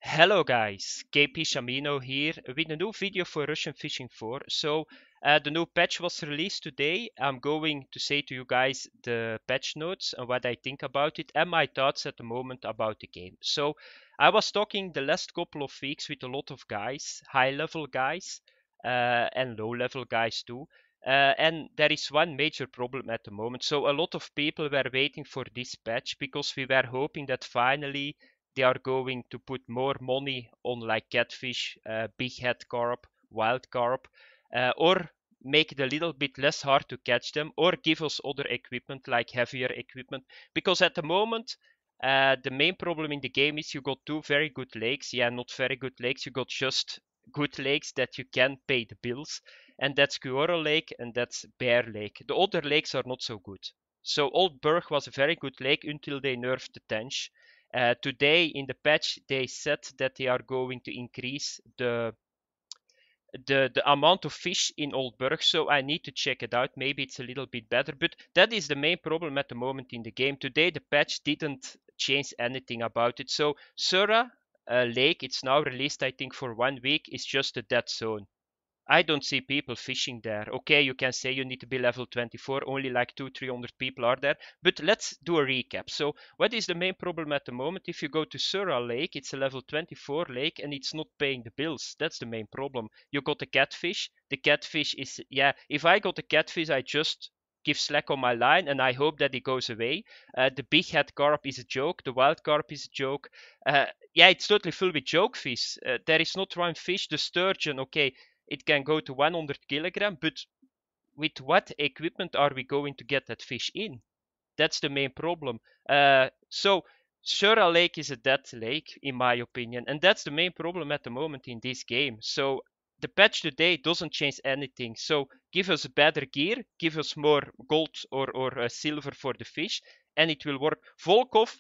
Hello guys, KpShamino here with a new video for Russian Fishing 4. The new patch was released today. I'm going to say to you guys the patch notes and what I think about it and my thoughts at the moment about the game. So I was talking the last couple of weeks with a lot of guys, high level guys and low level guys too. And there is one major problem at the moment. So a lot of people were waiting for this patch because we were hoping that finally they are going to put more money on like catfish, big head carp, wild carp, or make it a little bit less hard to catch them, or give us other equipment like heavier equipment. Because at the moment, the main problem in the game is you got two very good lakes. Yeah, not very good lakes. You got just good lakes that you can pay the bills, and that's Kuoro Lake and that's Bear Lake. The other lakes are not so good. So Old Berg was a very good lake until they nerfed the Tench. Today in the patch they said that they are going to increase the amount of fish in Old Berg, so I need to check it out. Maybe it's a little bit better, but that is the main problem at the moment in the game. Today the patch didn't change anything about it. So Sura Lake, it's now released I think for 1 week, is just a dead zone. I don't see people fishing there. Okay, you can say you need to be level 24, only like 200-300 people are there. But let's do a recap. So what is the main problem at the moment? If you go to Sura Lake, it's a level 24 lake and it's not paying the bills. That's the main problem. You got a catfish. The catfish is, yeah, if I got a catfish, I just give slack on my line and I hope that it goes away. The big head carp is a joke. The wild carp is a joke. Yeah, it's totally full with joke fish. There is not one fish. The sturgeon, okay, it can go to 100 kilogram, but with what equipment are we going to get that fish in? That's the main problem. So Shura Lake is a dead lake, in my opinion, and that's the main problem at the moment in this game. So the patch today doesn't change anything. So give us better gear, give us more gold or silver for the fish, and it will work. Volkov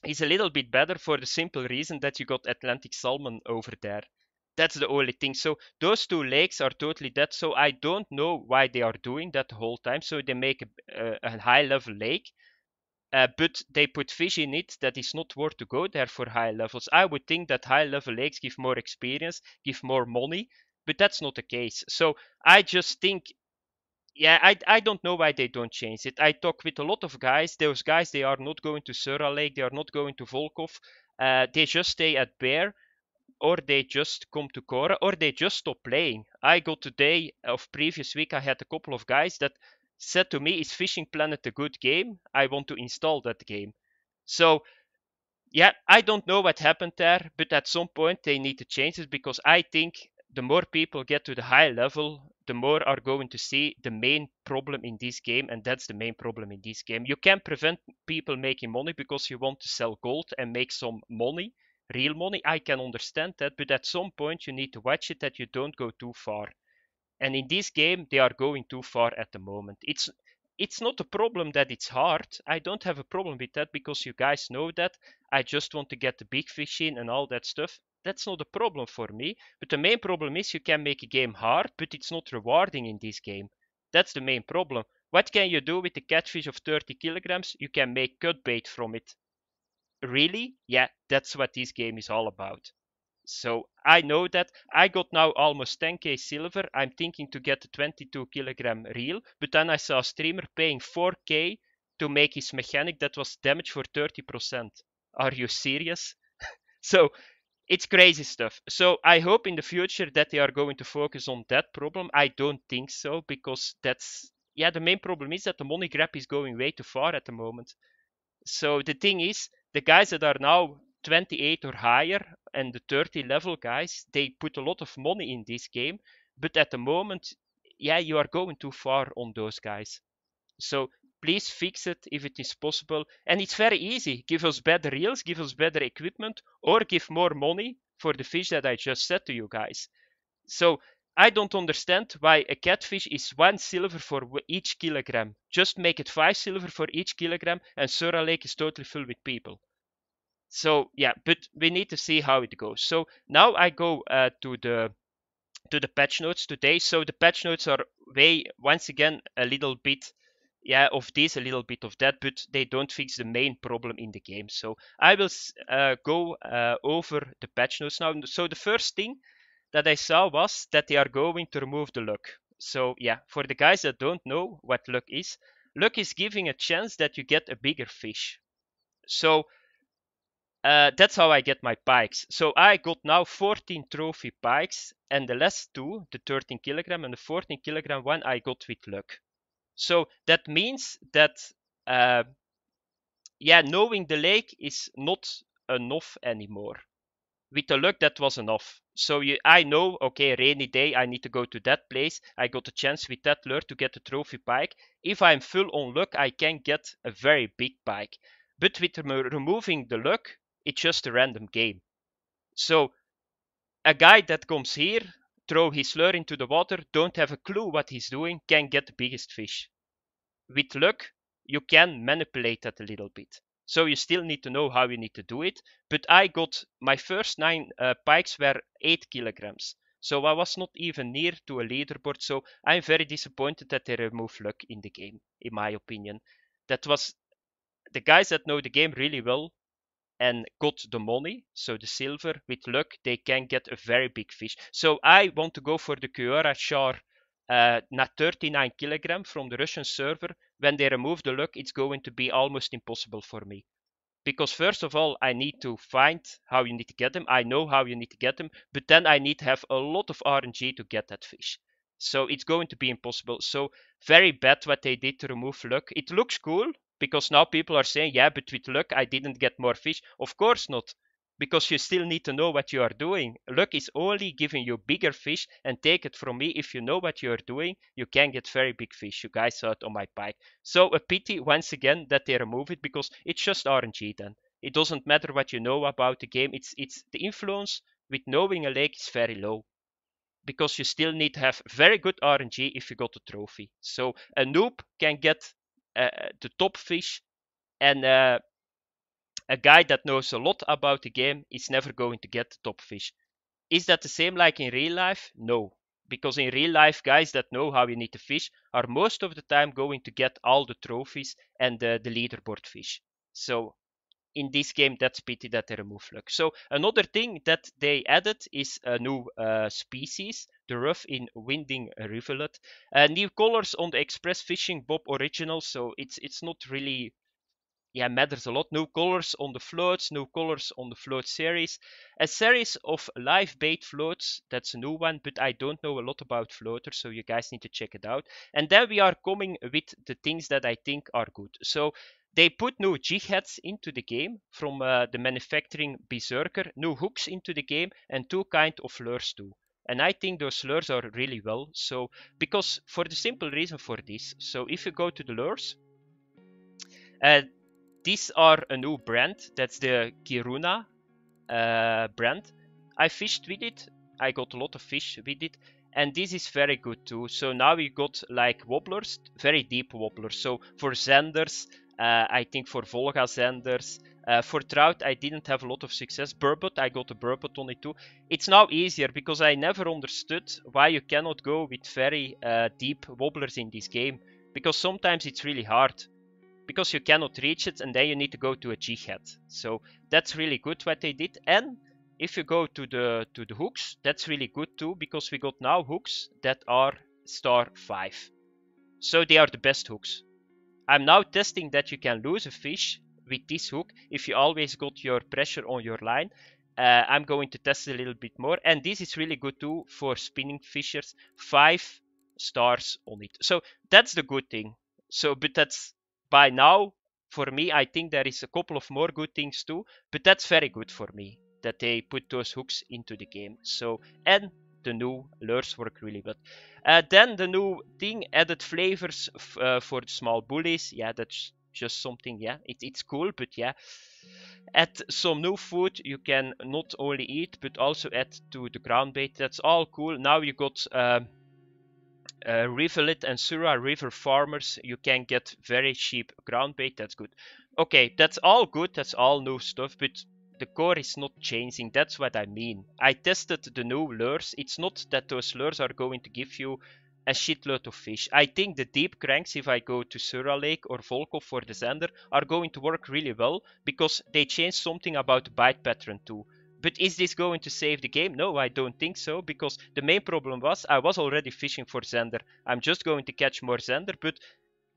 is a little bit better for the simple reason that you got Atlantic salmon over there. That's the only thing. So those two lakes are totally dead. So I don't know why they are doing that the whole time. So they make a high level lake, but they put fish in it that is not worth to go there for high levels. I would think that high level lakes give more experience, give more money, but that's not the case. So I just think, yeah, I don't know why they don't change it. I talk with a lot of guys. Those guys, they are not going to Sura Lake, they are not going to Volkov. They just stay at Bear, or they just come to Cora, or they just stop playing. I got today of previous week, I had a couple of guys that said to me, "Is Fishing Planet a good game? I want to install that game." So yeah, I don't know what happened there, but at some point they need to change it because I think the more people get to the high level, the more are going to see the main problem in this game, and that's the main problem in this game. You can prevent people making money because you want to sell gold and make some money, real money. I can understand that, but at some point you need to watch it that you don't go too far. And in this game, they are going too far at the moment. It's not a problem that it's hard. I don't have a problem with that because you guys know that. I just want to get the big fish in and all that stuff. That's not a problem for me. But the main problem is you can make a game hard, but it's not rewarding in this game. That's the main problem. What can you do with a catfish of 30 kilograms? You can make cut bait from it. Really? Yeah, that's what this game is all about. So I know that I got now almost 10k silver. I'm thinking to get a 22 kilogram reel, but then I saw a streamer paying 4k to make his mechanic that was damaged for 30%. Are you serious? So it's crazy stuff. So I hope in the future that they are going to focus on that problem. I don't think so because that's, yeah, the main problem is that the money grab is going way too far at the moment. So the thing is, the guys that are now 28 or higher and the 30 level guys, they put a lot of money in this game. But at the moment, yeah, you are going too far on those guys. So please fix it if it is possible. And it's very easy. Give us better reels, give us better equipment, or give more money for the fish that I just said to you guys. So I don't understand why a catfish is 1 silver for each kilogram. Just make it 5 silver for each kilogram, and Sura Lake is totally full with people. So yeah, but we need to see how it goes. So now I go to the patch notes today. So the patch notes are way once again a little bit, yeah, of this, a little bit of that, but they don't fix the main problem in the game. So I will go over the patch notes now. So the first thing that I saw was that they are going to remove the luck. So yeah, for the guys that don't know what luck is giving a chance that you get a bigger fish. So that's how I get my pikes. So I got now 14 trophy pikes, and the last two, the 13 kilogram and the 14 kilogram one, I got with luck. So that means that, uh, yeah, knowing the lake is not enough anymore. With the luck, that was enough. So I know, okay, rainy day, I need to go to that place. I got a chance with that lure to get a trophy pike. If I'm full on luck, I can get a very big pike. But with removing the luck, it's just a random game. So a guy that comes here, throw his lure into the water, don't have a clue what he's doing, can get the biggest fish. With luck, you can manipulate that a little bit. So you still need to know how you need to do it. But I got my first 9 pikes were 8 kilograms. So I was not even near to a leaderboard. So I'm very disappointed that they removed luck in the game, in my opinion. That was the guys that know the game really well and got the money, so the silver, with luck, they can get a very big fish. So I want to go for the Kyora char, not 39 kilogram from the Russian server. When they remove the luck, it's going to be almost impossible for me. Because first of all, I need to find how you need to get them. I know how you need to get them, but then I need to have a lot of RNG to get that fish. So it's going to be impossible. So very bad what they did to remove luck. It looks cool because now people are saying, yeah, but with luck I didn't get more fish. Of course not, because you still need to know what you are doing. Luck is only giving you bigger fish, and take it from me, if you know what you are doing, you can get very big fish. You guys saw it on my pike. So a pity once again that they remove it, because it's just RNG then. It doesn't matter what you know about the game. It's the influence with knowing a lake is very low, because you still need to have very good RNG if you got a trophy. So a noob can get the top fish, and a guy that knows a lot about the game is never going to get the top fish. Is that the same like in real life? No. Because in real life, guys that know how you need to fish are most of the time going to get all the trophies and the leaderboard fish. So in this game, that's pity that they remove luck. So another thing that they added is a new species, the rough in winding rivulet. New colors on the Express Fishing Bob original, so it's not really, yeah, matters a lot. New colors on the floats, new colors on the float series. A series of live bait floats, that's a new one, but I don't know a lot about floaters, so you guys need to check it out. And then we are coming with the things that I think are good. So they put new jig heads into the game from the manufacturing Berserker, new hooks into the game, and two kind of lures too. And I think those lures are really well. So, because for the simple reason for this, so if you go to the lures, uh, these are a new brand. That's the Kiruna brand. I fished with it. I got a lot of fish with it. And this is very good too. So now we got like wobblers, very deep wobblers. So for Zanders, I think for Volga Zanders, for trout, I didn't have a lot of success. Burbot, I got a burbot on it too. It's now easier because I never understood why you cannot go with very deep wobblers in this game. Because sometimes it's really hard, because you cannot reach it, and then you need to go to a jig head. So that's really good what they did. And if you go to the hooks, that's really good too, because we got now hooks that are star 5. So they are the best hooks. I'm now testing that you can lose a fish with this hook if you always got your pressure on your line. I'm going to test a little bit more, and this is really good too for spinning fishers. 5 stars on it. So that's the good thing. So, but that's by now, for me, I think there is a couple of more good things too, but that's very good for me that they put those hooks into the game. So, and the new lures work really well. Then the new thing added flavors for the small bullies. Yeah, that's just something. Yeah, it's cool, but yeah, add some new food you can not only eat but also add to the ground bait. That's all cool. Now you got Rivulet and Sura River farmers. You can get very cheap ground bait. That's good. Okay, that's all good. That's all new stuff, but the core is not changing. That's what I mean. I tested the new lures. It's not that those lures are going to give you a shitload of fish. I think the deep cranks, if I go to Sura Lake or Volkov for the Zender, are going to work really well because they changed something about the bite pattern too. But is this going to save the game? No, I don't think so, because the main problem was I was already fishing for Zender. I'm just going to catch more Zender, but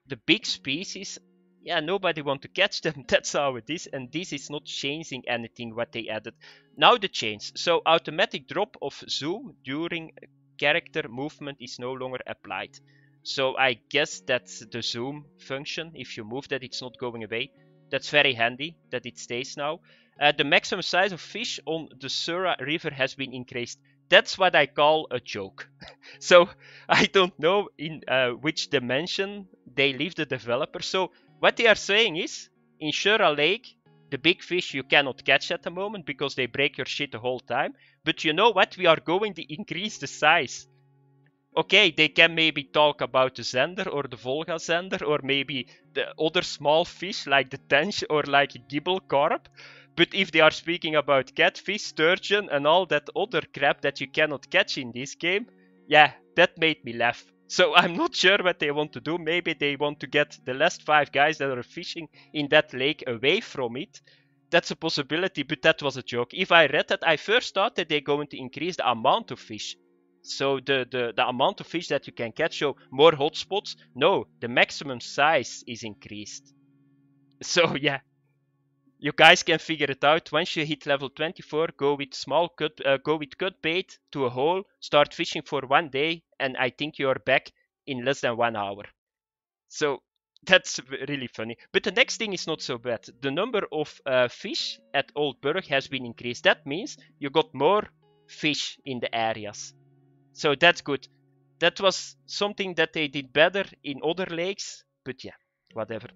the big species, yeah, nobody want to catch them. That's how it is, and this is not changing anything what they added. Now the change. So automatic drop of zoom during character movement is no longer applied. So I guess that's the zoom function. If you move that, it's not going away. That's very handy that it stays now. The maximum size of fish on the Sura River has been increased. That's what I call a joke. So I don't know in which dimension they leave the developer. So what they are saying is, in Sura Lake, the big fish you cannot catch at the moment because they break your shit the whole time. But you know what? We are going to increase the size. Okay, they can maybe talk about the Zender or the Volga Zender or maybe the other small fish like the tench or like gibel carp. But if they are speaking about catfish, sturgeon and all that other crap that you cannot catch in this game, yeah, that made me laugh. So I'm not sure what they want to do. Maybe they want to get the last 5 guys that are fishing in that lake away from it. That's a possibility, but that was a joke. If I read that, I first thought that they're going to increase the amount of fish. So the amount of fish that you can catch, so more hotspots. No, the maximum size is increased. So yeah, you guys can figure it out. Once you hit level 24, go with cut bait to a hole, start fishing for 1 day, and I think you're back in less than 1 hour. So that's really funny. But the next thing is not so bad. The number of fish at Old Burg has been increased. That means you got more fish in the areas. So that's good. That was something that they did better in other lakes, but yeah, whatever.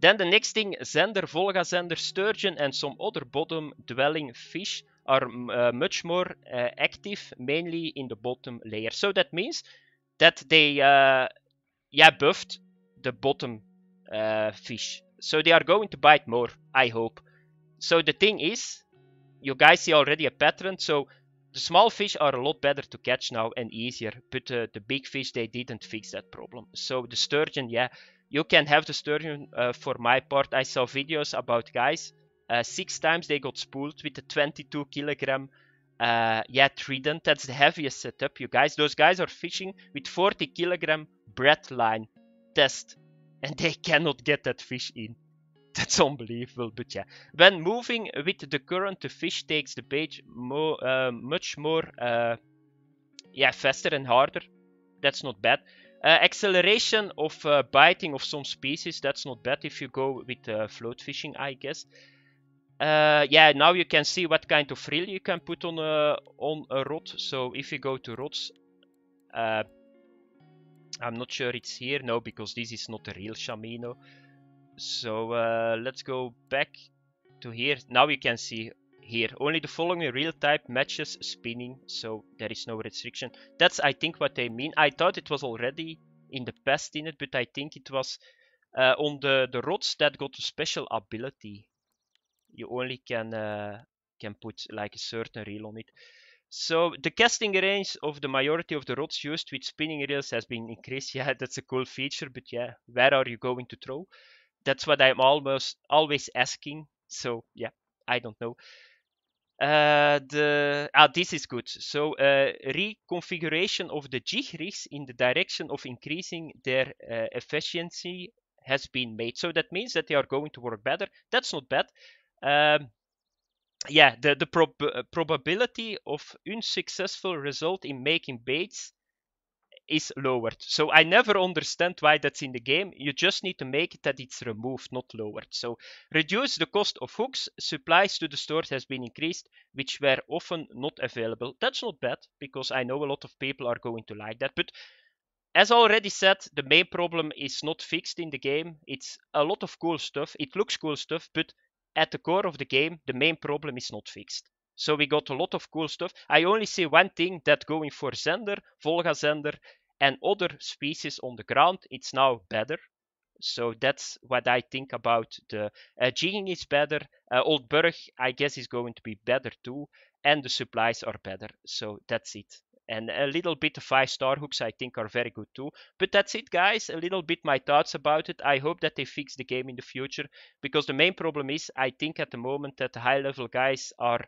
Then the next thing, Zender, Volga Zender, sturgeon and some other bottom-dwelling fish are much more active, mainly in the bottom layer. So that means that they buffed the bottom fish. So they are going to bite more, I hope. So the thing is, you guys see already a pattern. So the small fish are a lot better to catch now and easier, but the big fish, they didn't fix that problem. So the sturgeon, yeah, you can have the sturgeon. For my part, I saw videos about guys. 6 times they got spooled with a 22 kilogram trident. That's the heaviest setup, you guys. Those guys are fishing with 40 kilogram bread line test, and they cannot get that fish in. That's unbelievable, but yeah. When moving with the current, the fish takes the bait much more faster and harder. That's not bad. Acceleration of biting of some species, that's not bad if you go with float fishing, I guess. Now you can see what kind of reel you can put on a rod. So if you go to rods, I'm not sure it's here. No, because this is not a real Shamino. So let's go back to here. Now you can see here only the following reel type matches spinning, so there is no restriction. That's, I think, what they mean. I thought it was already in the past in it, but I think it was on the rods that got a special ability. You only can put like a certain reel on it. So the casting range of the majority of the rods used with spinning reels has been increased. Yeah, that's a cool feature, but yeah, where are you going to throw? That's what I'm almost always asking. So yeah, I don't know. This is good. So reconfiguration of the jig rigs in the direction of increasing their efficiency has been made. So that means that they are going to work better. That's not bad. The probability of unsuccessful result in making baits is lowered. So I never understand why that's in the game. You just need to make it that it's removed, not lowered. So reduce the cost of hooks. Supplies to the stores has been increased, which were often not available. That's not bad, because I know a lot of people are going to like that. But as already said, the main problem is not fixed in the game. It's a lot of cool stuff. It looks cool stuff, but at the core of the game, the main problem is not fixed. So we got a lot of cool stuff. I only see one thing, that going for Zender, Volga Zender, and other species on the ground, it's now better. So that's what I think about the jigging is better. Old Burg, I guess, is going to be better too, and the supplies are better. So that's it. And a little bit of 5-star hooks I think are very good too. But that's it, guys. A little bit my thoughts about it. I hope that they fix the game in the future, because the main problem is I think at the moment that the high level guys are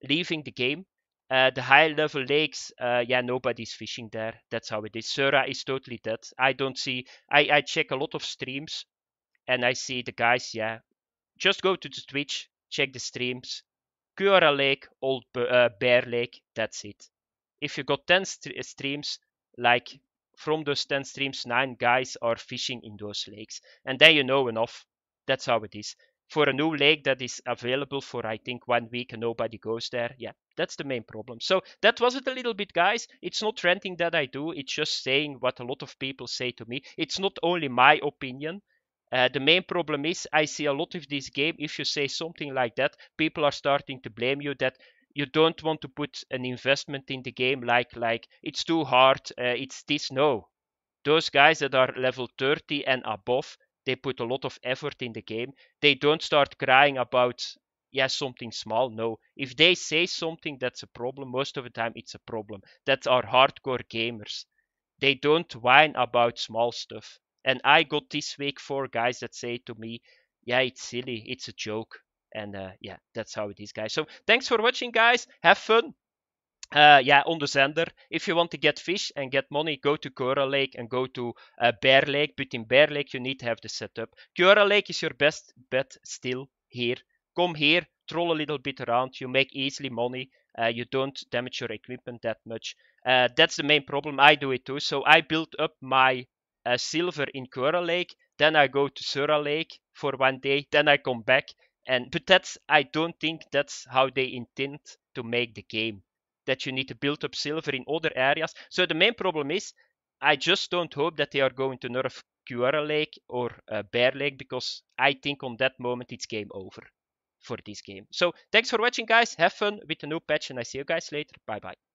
leaving the game. The high level lakes, yeah, nobody's fishing there. That's how it is. Sura is totally dead. I don't see. I check a lot of streams and I see the guys. Yeah, just go to the Twitch, check the streams. Cura Lake, Old Bear Lake. That's it. If you got 10 streams, like from those 10 streams, 9 guys are fishing in those lakes. And then you know enough. That's how it is. For a new lake that is available for, I think, 1 week and nobody goes there, yeah, that's the main problem. So that was it a little bit, guys. It's not ranting that I do. It's just saying what a lot of people say to me. It's not only my opinion. The main problem is I see a lot of this game. If you say something like that, people are starting to blame you that you don't want to put an investment in the game, like it's too hard, it's this. No, those guys that are level 30 and above, they put a lot of effort in the game. They don't start crying about, yeah, something small. No, if they say something that's a problem, most of the time it's a problem. That are hardcore gamers. They don't whine about small stuff. And I got this week 4 guys that say to me, yeah, it's silly, it's a joke. And yeah, that's how it is, guys. So thanks for watching, guys. Have fun. Yeah, on the Zender. If you want to get fish and get money, go to Coral Lake and go to Bear Lake. But in Bear Lake, you need to have the setup. Coral Lake is your best bet still here. Come here, troll a little bit around. You make easily money. You don't damage your equipment that much. That's the main problem. I do it too. So I built up my silver in Coral Lake. Then I go to Sura Lake for 1 day. Then I come back. But that's, I don't think that's how they intend to make the game, that you need to build up silver in other areas. So the main problem is, I just don't hope that they are going to nerf Cuara Lake or Bear Lake, because I think on that moment it's game over for this game. So thanks for watching, guys. Have fun with the new patch, and I see you guys later. Bye bye.